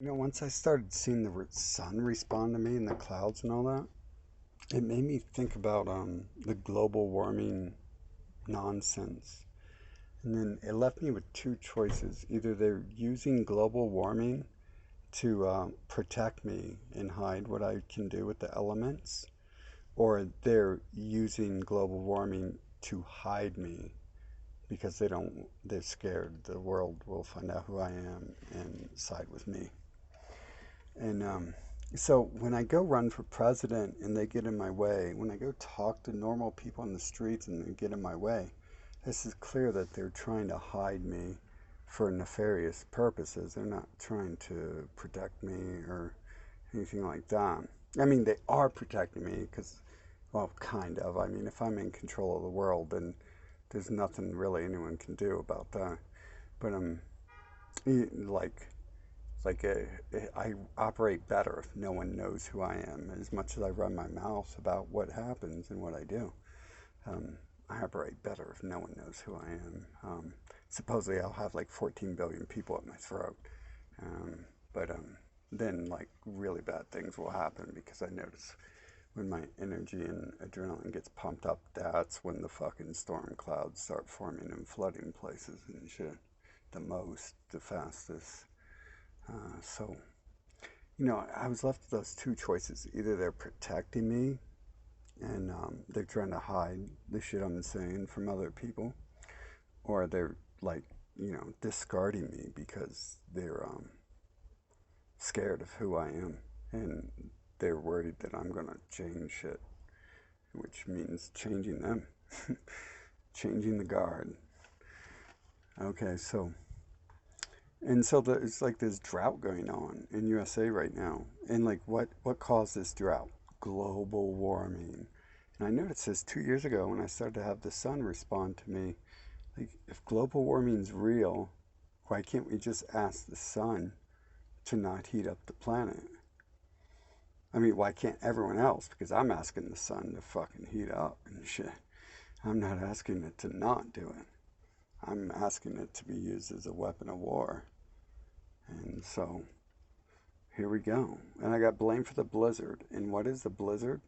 Once I started seeing the sun respond to me in the clouds and all that, it made me think about the global warming nonsense. And then it left me with two choices. Either they're using global warming to protect me and hide what I can do with the elements, or they're using global warming to hide me because they're scared the world will find out who I am and side with me. And so when I go run for president and they get in my way, when I go talk to normal people in the streets and they get in my way, this is clear that they're trying to hide me for nefarious purposes. They're not trying to protect me or anything like that. I mean, they are protecting me because, well, kind of. I mean, if I'm in control of the world, then there's nothing really anyone can do about that. But like I operate better if no one knows who I am. As much as I run my mouth about what happens and what I do, um, I operate better if no one knows who I am. Supposedly, I'll have like 14 billion people at my throat, um, but then like really bad things will happen because I notice when my energy and adrenaline gets pumped up, that's when the fucking storm clouds start forming and flooding places and shit. The most, the fastest. So I was left with those two choices. Either they're protecting me and they're trying to hide the shit I'm saying from other people, or they're like, discarding me because they're scared of who I am and they're worried that I'm going to change shit, which means changing them, changing the guard. Okay, so there's like this drought going on in USA right now. And like what caused this drought? Global warming. And I noticed this 2 years ago when I started to have the sun respond to me. Like if global warming's real, why can't we just ask the sun to not heat up the planet? I mean, why can't everyone else? Because I'm asking the sun to fucking heat up and shit. I'm not asking it to not do it. I'm asking it to be used as a weapon of war. And so here we go. And I got blamed for the blizzard. And what is the blizzard?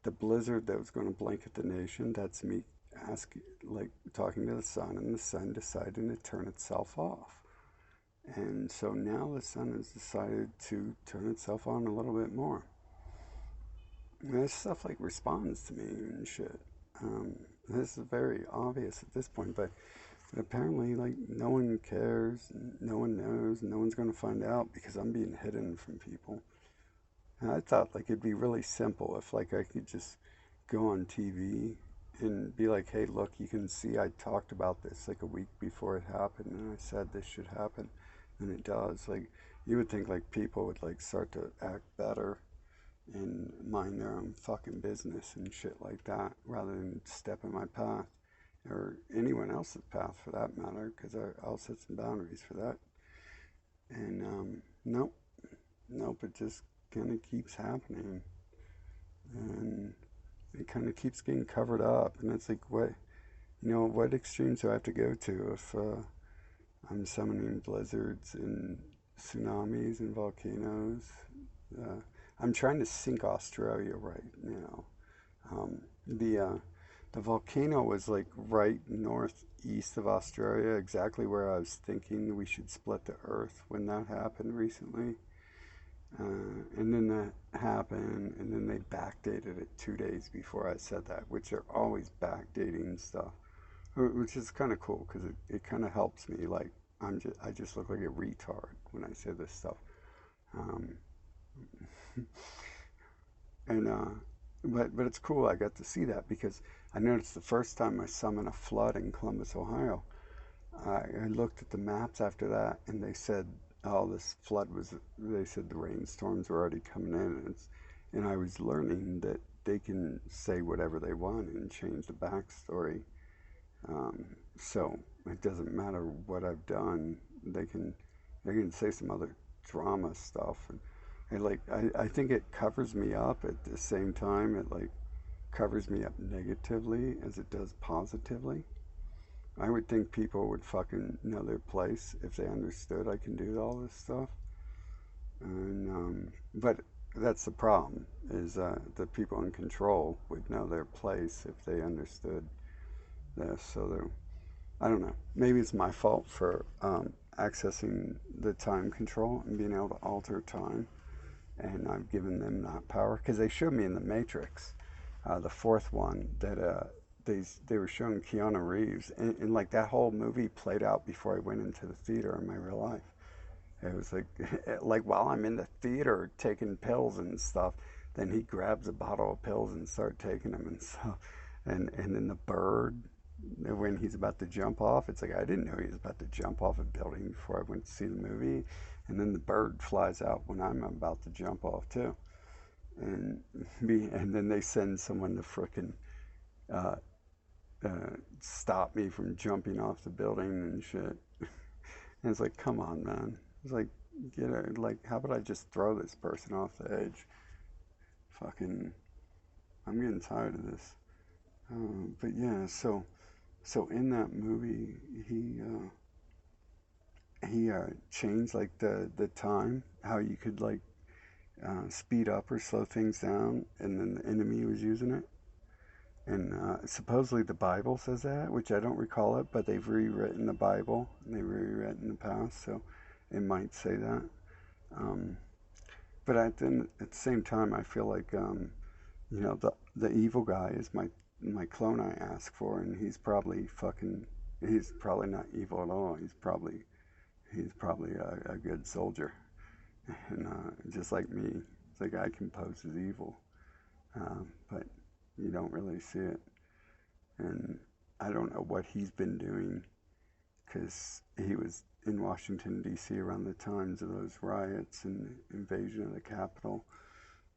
The blizzard that was going to blanket the nation, that's me asking, like talking to the sun, and the sun deciding to turn itself off. And so now the sun has decided to turn itself on a little bit more. And this stuff like responds to me and shit. This is very obvious at this point, but apparently, like, no one cares, no one knows, no one's going to find out because I'm being hidden from people. And I thought, like, it'd be really simple if, like, I could just go on TV and be like, hey, look, you can see I talked about this, like, a week before it happened, and I said this should happen, and it does. Like, you would think, like, people would, like, start to act better and mind their own fucking business and shit like that rather than step in my path or anyone else's path for that matter, because I'll set some boundaries for that. And nope, nope, it just kind of keeps happening, and it kind of keeps getting covered up. And it's like, what extremes do I have to go to if I'm summoning blizzards and tsunamis and volcanoes? Uh, I'm trying to sink Australia right now. The volcano was like right northeast of Australia, exactly where I was thinking we should split the Earth when that happened recently. And then that happened, and then they backdated it 2 days before I said that, which are always backdating stuff, which is kind of cool because it kind of helps me. Like I just look like a retard when I say this stuff. Um, and but it's cool. I got to see that because I noticed the first time I summoned a flood in Columbus, Ohio. I looked at the maps after that, and they said, "Oh, this flood was." They said the rainstorms were already coming in, and I was learning that they can say whatever they want and change the backstory. So it doesn't matter what I've done. They can they can say some other drama stuff, and like I think it covers me up at the same time. It like covers me up negatively as it does positively. I would think people would fucking know their place if they understood I can do all this stuff. But that's the problem, is the people in control would know their place if they understood this. So they're, I don't know. Maybe it's my fault for accessing the time control and being able to alter time, and I've given them that power because they showed me in the Matrix, the fourth one, that they were showing Keanu Reeves, and like that whole movie played out before I went into the theater in my real life. It was like, like while I'm in the theater taking pills and stuff, then he grabs a bottle of pills and start taking them and stuff. And then the bird, when he's about to jump off, it's like I didn't know he was about to jump off a building before I went to see the movie. And then the bird flies out when I'm about to jump off too. And and then they send someone to frickin' uh, stop me from jumping off the building and shit. And it's like, come on, man. It's like, like, how about I just throw this person off the edge? Fucking, I'm getting tired of this. But yeah, so in that movie, he changed like the time, how you could like speed up or slow things down, and then the enemy was using it. And supposedly the Bible says that, which I don't recall it, but they've rewritten the Bible and they've rewritten the past, so it might say that. Um, but at the same time, I feel like the evil guy is my clone I ask for, and he's probably not evil at all. He's probably a good soldier, and just like me, the guy can pose as evil, but you don't really see it. And I don't know what he's been doing because he was in Washington, D.C. around the times of those riots and invasion of the Capitol.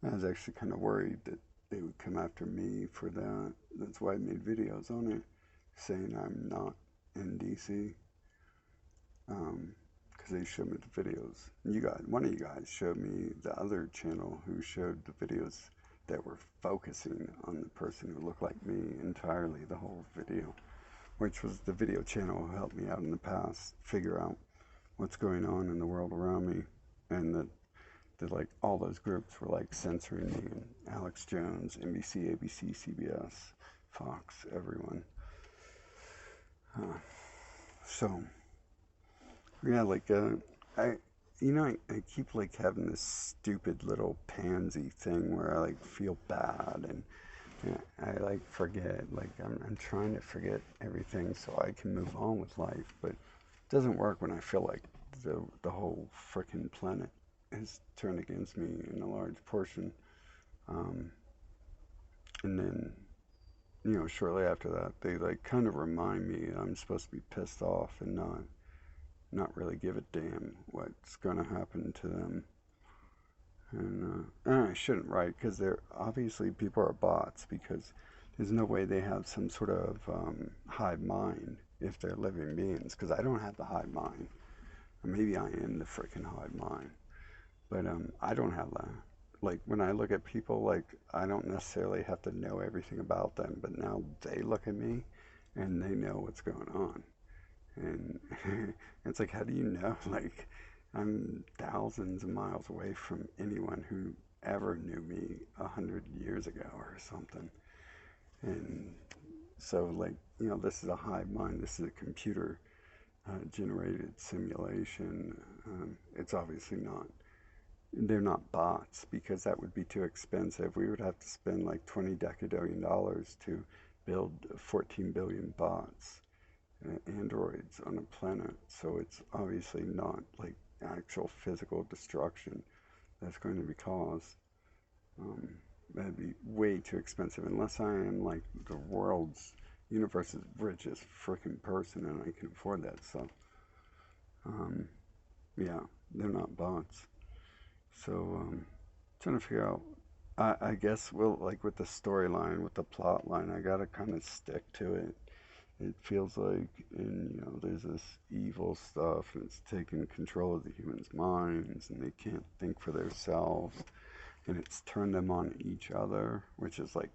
I was actually kind of worried that they would come after me for that. That's why I made videos on it saying I'm not in D.C. Because they showed me the videos. One of you guys showed me the other channel who showed the videos that were focusing on the person who looked like me entirely the whole video, which was the video channel who helped me out in the past figure out what's going on in the world around me, and that like all those groups were like censoring me, and Alex Jones, NBC, ABC, CBS, Fox, everyone. So yeah, like I I keep like having this stupid little pansy thing where I like feel bad, and I like forget, like I'm trying to forget everything so I can move on with life, but it doesn't work when I feel like the whole freaking planet is turned against me in a large portion. Um, and then shortly after that, they like kind of remind me I'm supposed to be pissed off and not really give a damn what's gonna happen to them. And I shouldn't, right? Because they're obviously people are bots because there's no way they have some sort of hive mind if they're living beings. Because I don't have the hive mind. Or maybe I am the freaking hive mind, but I don't have that. Like when I look at people, like I don't necessarily have to know everything about them, but now they look at me and they know what's going on. And it's like, how do you know? Like, I'm thousands of miles away from anyone who ever knew me 100 years ago or something. And so, like, this is a hive mind. This is a computer generated simulation. It's obviously not. They're not bots because that would be too expensive. We would have to spend like 20 decadillion dollars to build 14 billion bots, androids on a planet. So it's obviously not like actual physical destruction that's going to be caused. Um, that'd be way too expensive unless I am like the world's universe's richest freaking person and I can afford that stuff. Um, yeah, they're not bots. So trying to figure out. I guess well, like with the storyline, with the plot line, I gotta kind of stick to it. It feels like, and there's this evil stuff, and it's taking control of the humans' minds, and they can't think for themselves, and it's turned them on each other, which is like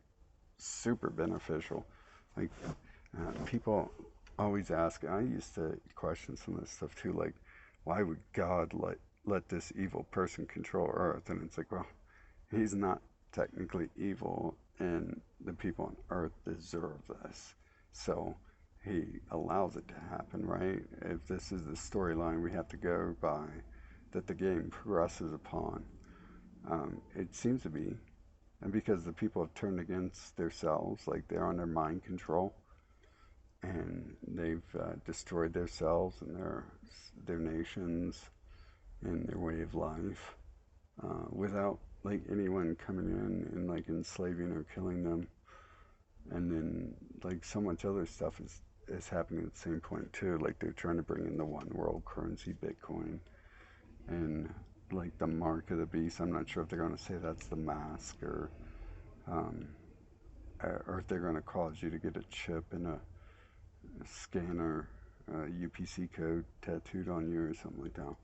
super beneficial. Like people always ask, and I used to question some of this stuff too, like why would God let let this evil person control Earth. And it's like, well, he's not technically evil, and the people on Earth deserve this. So he allows it to happen, right? If this is the storyline we have to go by, that the game progresses upon, it seems to be. And because the people have turned against themselves, like they're under mind control, and they've destroyed themselves and their nations and their way of life without like anyone coming in and like enslaving or killing them. And then like so much other stuff is happening at the same point too. Like they're trying to bring in the one world currency, Bitcoin, and like the mark of the beast. I'm not sure if they're going to say that's the mask, um, or if they're going to cause you to get a chip and a scanner, UPC code tattooed on you or something like that.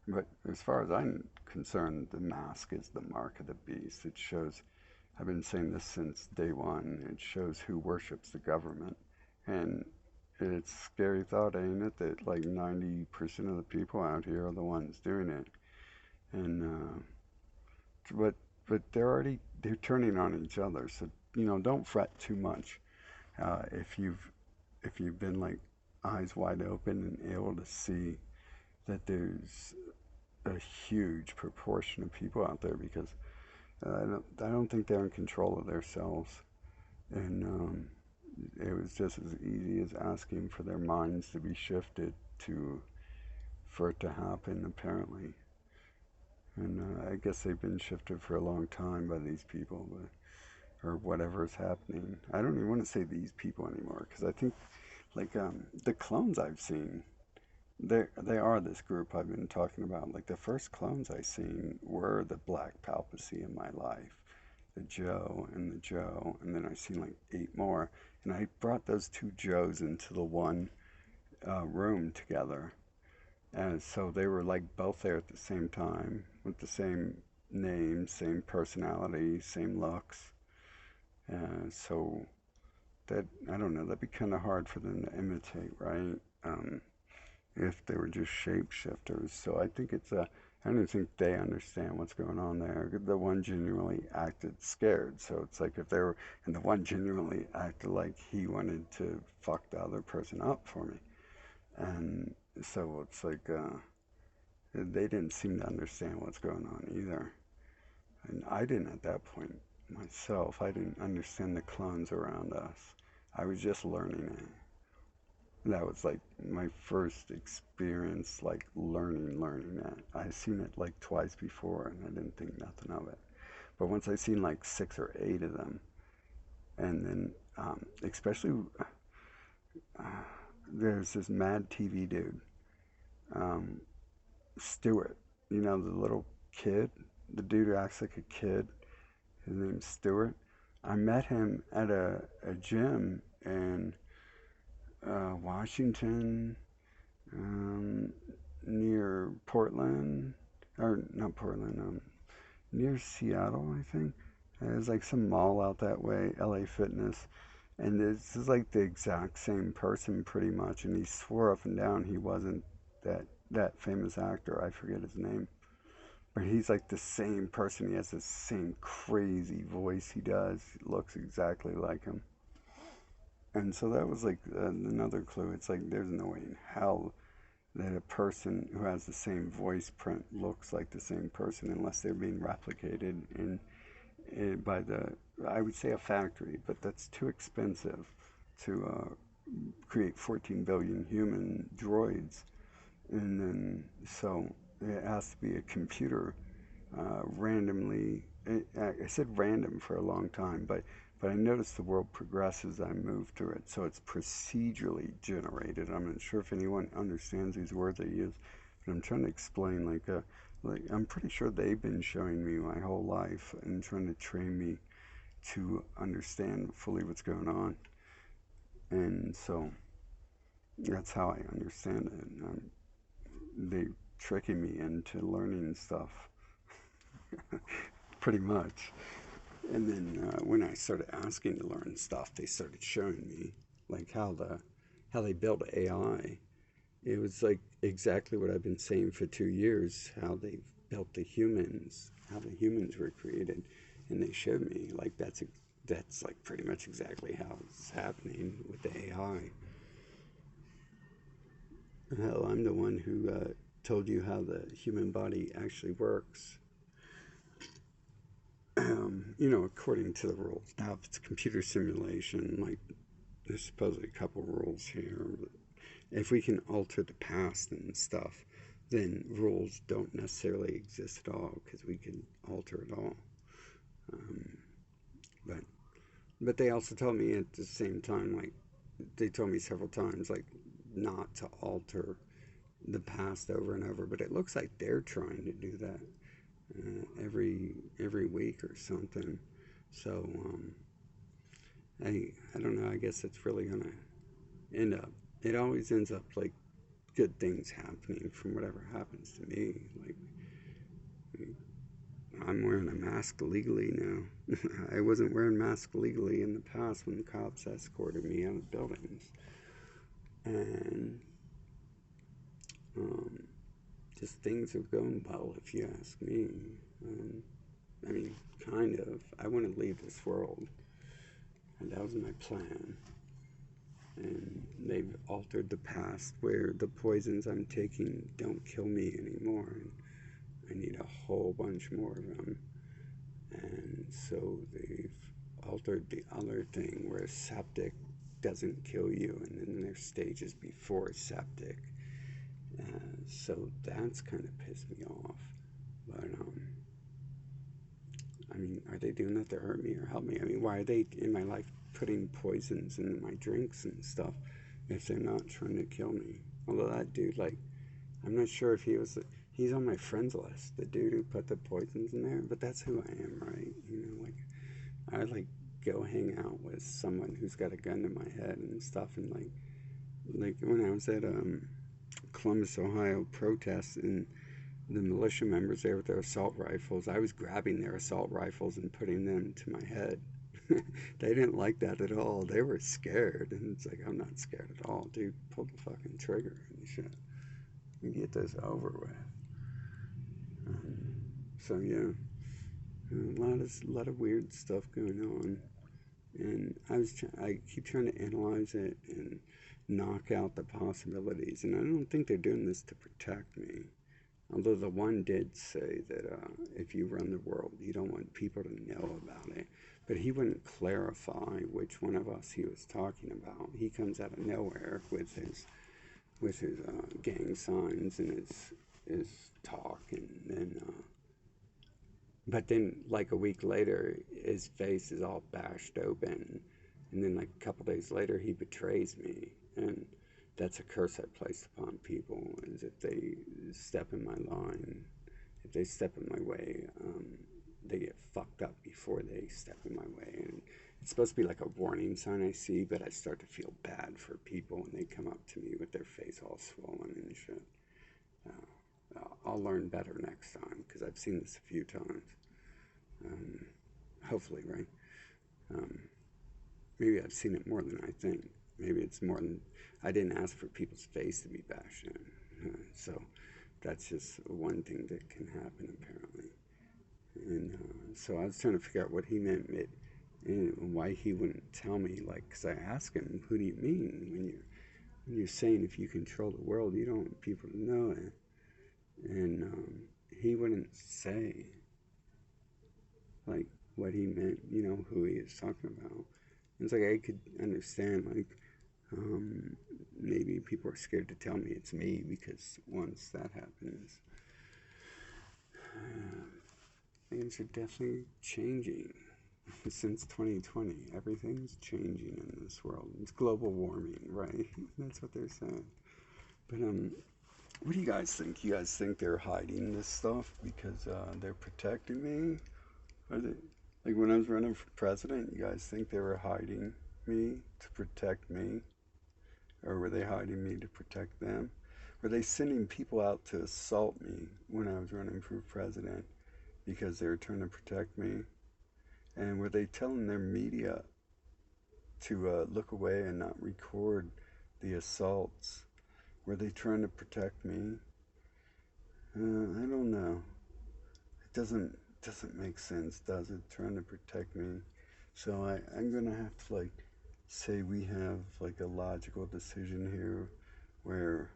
But as far as I'm concerned, the mask is the mark of the beast. It shows, I've been saying this since day one, it shows who worships the government. And it's a scary thought, ain't it, that like 90% of the people out here are the ones doing it. And, but, they're turning on each other. So, don't fret too much. If you've been like eyes wide open and able to see that there's a huge proportion of people out there, because I don't think they're in control of themselves, and it was just as easy as asking for their minds to be shifted to for it to happen apparently, and I guess they've been shifted for a long time by these people, or whatever is happening. I don't even want to say these people anymore because I think like the clones I've seen, they are this group I've been talking about. Like the first clones I seen were the black papacy in my life, the Joe and the Joe, and then I seen like 8 more, and I brought those 2 Joes into the one room together, and so they were like both there at the same time with the same name, same personality, same looks, and so that I don't know, that'd be kind of hard for them to imitate, right? If they were just shapeshifters. So I think I don't think they understand what's going on there. The one genuinely acted scared. So it's like if they were, and the one genuinely acted like he wanted to fuck the other person up for me. And so it's like, they didn't seem to understand what's going on either. And I didn't at that point myself. I didn't understand the clones around us. I was just learning it. That was like my first experience, like learning that. I seen it like twice before, and I didn't think nothing of it. But once I seen like 6 or 8 of them, and then especially there's this Mad TV dude, um, Stewart. The little kid, the dude who acts like a kid. His name's Stewart. I met him at a gym in Washington, um, near Portland, or not Portland, near Seattle, I think. There's like some mall out that way, LA Fitness. And this is like the exact same person pretty much. And he swore up and down he wasn't that famous actor. I forget his name. But he's like the same person. He has the same crazy voice he does. He looks exactly like him. And so that was like another clue. It's like there's no way in hell that a person who has the same voice print looks like the same person unless they're being replicated by I would say a factory, but that's too expensive to create 14 billion human droids. And then so it has to be a computer randomly. I said random for a long time, but I noticed the world progresses as I move through it. So it's procedurally generated. I'm not sure if anyone understands these words I use, but I'm trying to explain like I'm pretty sure they've been showing me my whole life and trying to train me to understand fully what's going on. And so that's how I understand it. They tricking me into learning stuff, pretty much. And then when I started asking to learn stuff, they started showing me like how they build AI, it was like exactly what I've been saying for 2 years, how they built the humans, how the humans were created. And they showed me like that's like pretty much exactly how it's happening with the AI. Hell, I'm the one who told you how the human body actually works. According to the rules. Now, if it's a computer simulation, like there's supposedly a couple rules here. If we can alter the past and stuff, then rules don't necessarily exist at all because we can alter it all. Um, but but they also told me at the same time, like they told me several times, like not to alter the past over and over. But it looks like they're trying to do that every week or something. So I don't know. I guess it's really gonna end up. It always ends up like good things happening from whatever happens to me. Like I'm wearing a mask legally now. I wasn't wearing masks legally in the past when the cops escorted me out of buildings, and um, just things are going well, if you ask me. Um, I mean, kind of. I want to leave this world, and that was my plan. And they've altered the past where the poisons I'm taking don't kill me anymore. And I need a whole bunch more of them. And so they've altered the other thing where septic doesn't kill you, and then there's stages before septic. So that's kind of pissed me off. But I mean, are they doing that to hurt me or help me? I mean, why are they in my life putting poisons in my drinks and stuff if they're not trying to kill me? Although that dude, like, I'm not sure if he's on my friends list, the dude who put the poisons in there, but that's who I am, right? Like, I like go hang out with someone who's got a gun to my head and stuff, and like when I was at Columbus, Ohio protests, and the militia members there with their assault rifles, I was grabbing their assault rifles and putting them to my head. They didn't like that at all. They were scared, and it's like, I'm not scared at all, dude. Pull the fucking trigger and shit and get this over with. Um, so yeah, a lot of weird stuff going on, and I keep trying to analyze it and knock out the possibilities, and I don't think they're doing this to protect me. Although the one did say that if you run the world, you don't want people to know about it. But he wouldn't clarify which one of us he was talking about. He comes out of nowhere with his gang signs and his talk, and then but then like a week later, his face is all bashed open, and then like a couple days later, he betrays me, and that's a curse I place upon people, is if they step in my line, if they step in my way, they get fucked up before they step in my way. And it's supposed to be like a warning sign I see, but I start to feel bad for people when they come up to me with their face all swollen and shit. I'll learn better next time because I've seen this a few times. Um, Hopefully, right? Um, Maybe I've seen it more than I think. Maybe it's more than I didn't ask for people's face to be bashed in. So that's just one thing that can happen apparently. And so I was trying to figure out what he meant, and why he wouldn't tell me. Like, because I asked him, "Who do you mean when you're saying if you control the world, you don't want people to know it?" And he wouldn't say like what he meant. Who he was talking about. It's like I could understand like maybe people are scared to tell me it's me because once that happens, things are definitely changing. Since 2020, everything's changing in this world. It's global warming, right? That's what they're saying. But what do you guys think? You guys think they're hiding this stuff because they're protecting me? Are they, like when I was running for president, you guys think they were hiding me to protect me? Or were they hiding me to protect them? Were they sending people out to assault me when I was running for president because they were trying to protect me? And were they telling their media to look away and not record the assaults? Were they trying to protect me? I don't know. It doesn't make sense, does it? Trying to protect me. So I'm gonna have to like say we have like a logical decision here where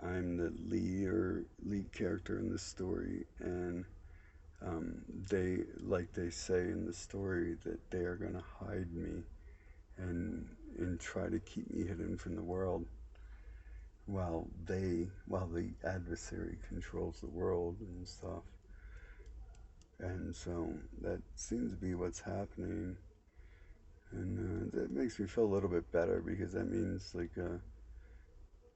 I'm the lead character in the story, and they like they say in the story that they are gonna hide me and try to keep me hidden from the world while the adversary controls the world and stuff. And so that seems to be what's happening, and that makes me feel a little bit better because that means like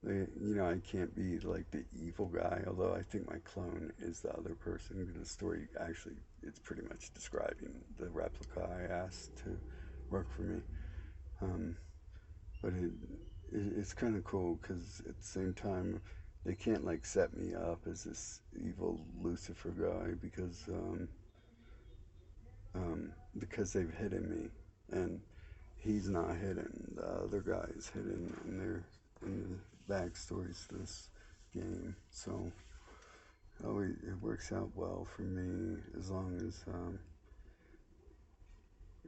I can't be like the evil guy. Although I think my clone is the other person. The story actually it's pretty much describing the replica I asked to work for me. Um, but it's kind of cool because at the same time they can't like set me up as this evil Lucifer guy because they've hidden me, and he's not hidden. The other guy is hidden in the backstories to this game. So it works out well for me as long as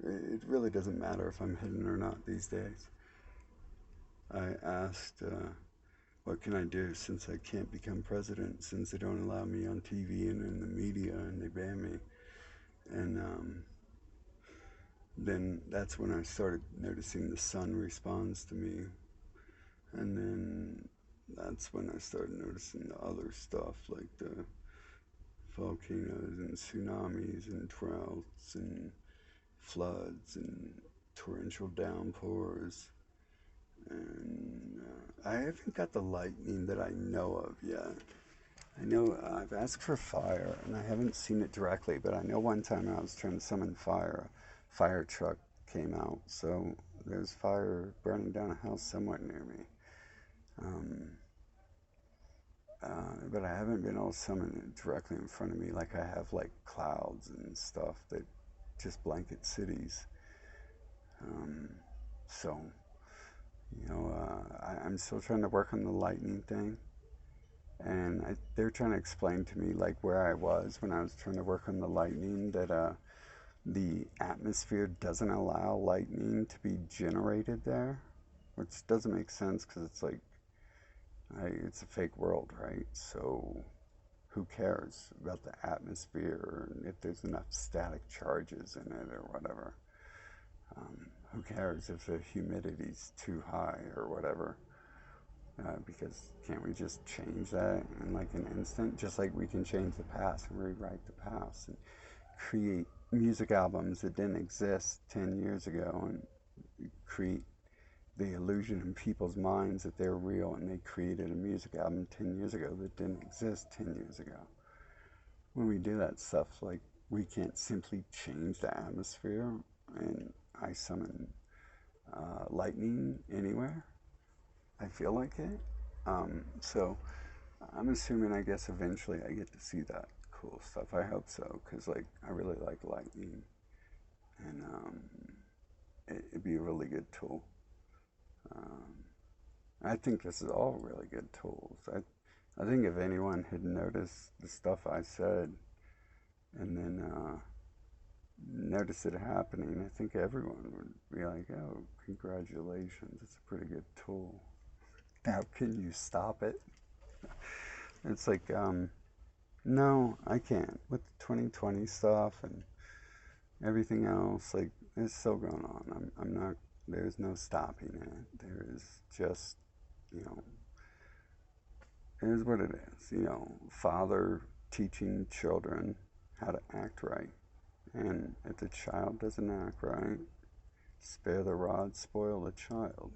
it really doesn't matter if I'm hidden or not these days. I asked, what can I do since I can't become president, since they don't allow me on TV and in the media and they ban me? And then that's when I started noticing the sun responds to me. And then that's when I started noticing the other stuff like the volcanoes and tsunamis and droughts and floods and torrential downpours. And I haven't got the lightning that I know of yet. I know I've asked for fire and I haven't seen it directly, but I know one time I was trying to summon fire, a fire truck came out. So there's fire burning down a house somewhat near me. Um, but I haven't been able to summon it directly in front of me like I have like clouds and stuff that just blanket cities. Um, so, I'm still trying to work on the lightning thing. And they're trying to explain to me like where I was when I was trying to work on the lightning, that the atmosphere doesn't allow lightning to be generated there, which doesn't make sense because it's like it's a fake world, right? So who cares about the atmosphere and if there's enough static charges in it or whatever? Who cares if the humidity's too high or whatever? Because can't we just change that in like an instant? Just like we can change the past and rewrite the past and create music albums that didn't exist 10 years ago and create the illusion in people's minds that they're real, and they created a music album 10 years ago that didn't exist 10 years ago. When we do that stuff, like we can't simply change the atmosphere, and I summon lightning anywhere. I feel like it. So I'm assuming, I guess, eventually I get to see that cool stuff. I hope so, because like I really like lightning, and it'd be a really good tool. Um, I think this is all really good tools. I think if anyone had noticed the stuff I said and then noticed it happening, I think everyone would be like, "Oh, congratulations! It's a pretty good tool." Now, can you stop it? It's like, no, I can't. With the 2020 stuff and everything else, like, it's still going on. I'm not, there's no stopping it. There is just, you know, it is what it is. Father teaching children how to act right. And if the child doesn't act right, spare the rod, spoil the child.